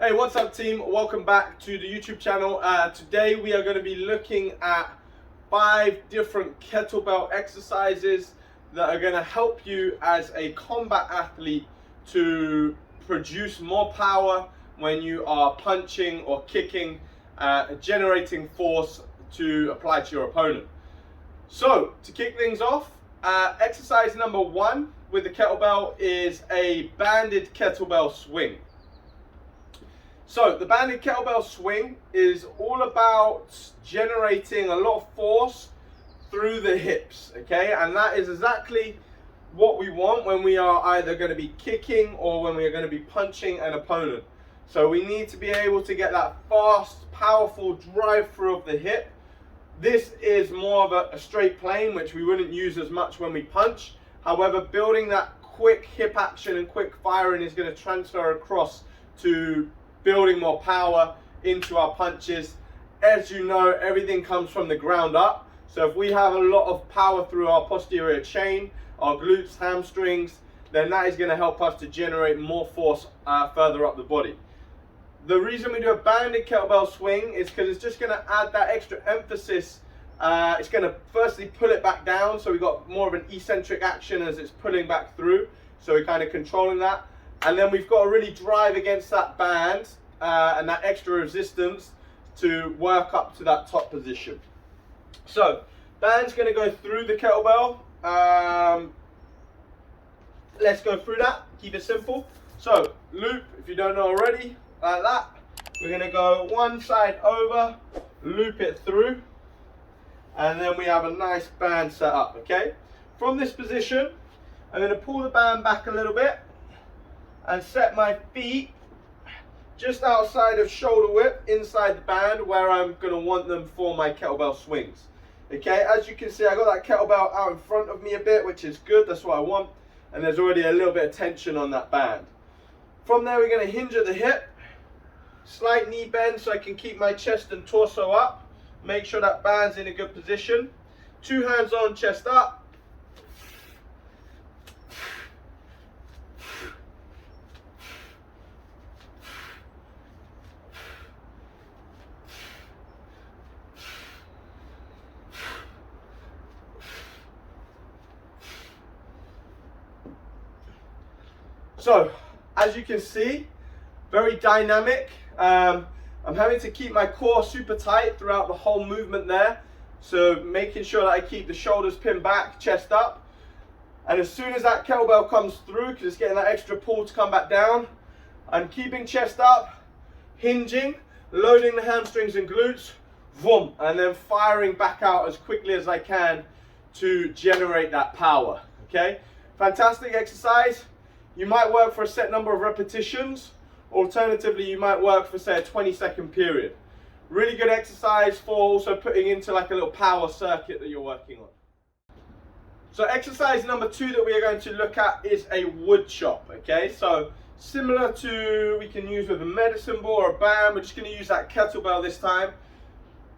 Hey, what's up team? Welcome back to the YouTube channel. Today we are going to be looking at 5 different kettlebell exercises that are going to help you as a combat athlete to produce more power when you are punching or kicking, generating force to apply to your opponent. So to kick things off, exercise number 1 with the kettlebell is a banded kettlebell swing. So the banded kettlebell swing is all about generating a lot of force through the hips, okay? And that is exactly what we want when we are either going to be kicking or when we are going to be punching an opponent. So we need to be able to get that fast, powerful drive through of the hip. This is more of a straight plane, which we wouldn't use as much when we punch. However, building that quick hip action and quick firing is going to transfer across to building more power into our punches. As you know, everything comes from the ground up. So if we have a lot of power through our posterior chain, our glutes, hamstrings, then that is going to help us to generate more force further up the body. The reason we do a banded kettlebell swing is because it's just going to add that extra emphasis. It's going to firstly pull it back down, so we've got more of an eccentric action as it's pulling back through. So we're kind of controlling that. And then we've got to really drive against that band and that extra resistance to work up to that top position. So, band's going to go through the kettlebell. Let's go through that. Keep it simple. So, loop, if you don't know already, like that. We're going to go one side over, loop it through, and then we have a nice band set up, okay? From this position, I'm going to pull the band back a little bit and set my feet just outside of shoulder width inside the band where I'm going to want them for my kettlebell swings. Okay, as you can see, I got that kettlebell out in front of me a bit, which is good, that's what I want, and there's already a little bit of tension on that band. From there, we're going to hinge at the hip, slight knee bend so I can keep my chest and torso up, make sure that band's in a good position. 2 hands on, chest up. So, as you can see, very dynamic. I'm having to keep my core super tight throughout the whole movement there. So making sure that I keep the shoulders pinned back, chest up. And as soon as that kettlebell comes through, because it's getting that extra pull to come back down, I'm keeping chest up, hinging, loading the hamstrings and glutes, boom, and then firing back out as quickly as I can to generate that power, okay? Fantastic exercise. You might work for a set number of repetitions. Alternatively, you might work for, say, a 20-second period. Really good exercise for also putting into like a little power circuit that you're working on. So exercise number 2 that we are going to look at is a wood chop, okay? So similar to we can use with a medicine ball or a band, we're just going to use that kettlebell this time.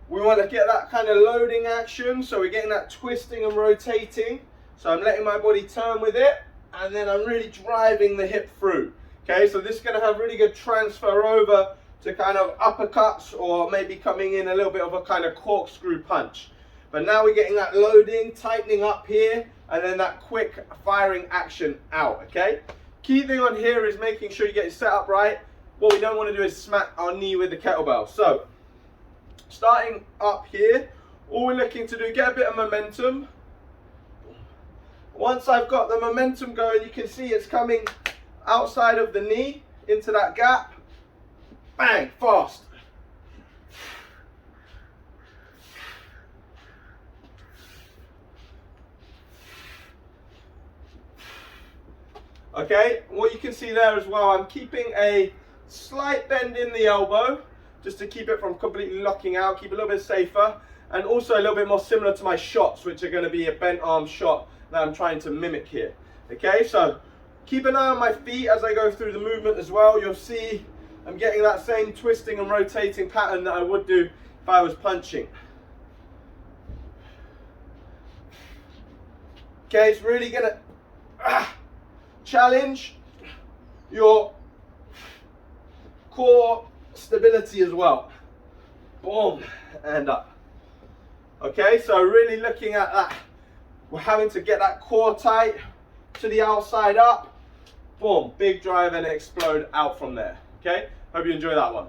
We want to get that kind of loading action, so we're getting that twisting and rotating. So I'm letting my body turn with it, and then I'm really driving the hip through. Okay, so this is going to have really good transfer over to kind of uppercuts or maybe coming in a little bit of a kind of corkscrew punch. But now we're getting that loading, tightening up here, and then that quick firing action out, okay? Key thing on here is making sure you get it set up right. What we don't want to do is smack our knee with the kettlebell. So, starting up here, all we're looking to do, get a bit of momentum. Once I've got the momentum going, you can see it's coming outside of the knee into that gap. Bang, fast. Okay, what you can see there as well, I'm keeping a slight bend in the elbow just to keep it from completely locking out, keep it a little bit safer, and also a little bit more similar to my shots, which are going to be a bent arm shot that I'm trying to mimic here. Okay, so keep an eye on my feet as I go through the movement as well. You'll see I'm getting that same twisting and rotating pattern that I would do if I was punching. Okay, it's really going to challenge your core stability as well. Boom, and up. Okay, so really looking at that. We're having to get that core tight to the outside up. Boom, big drive and explode out from there. Okay, hope you enjoy that one.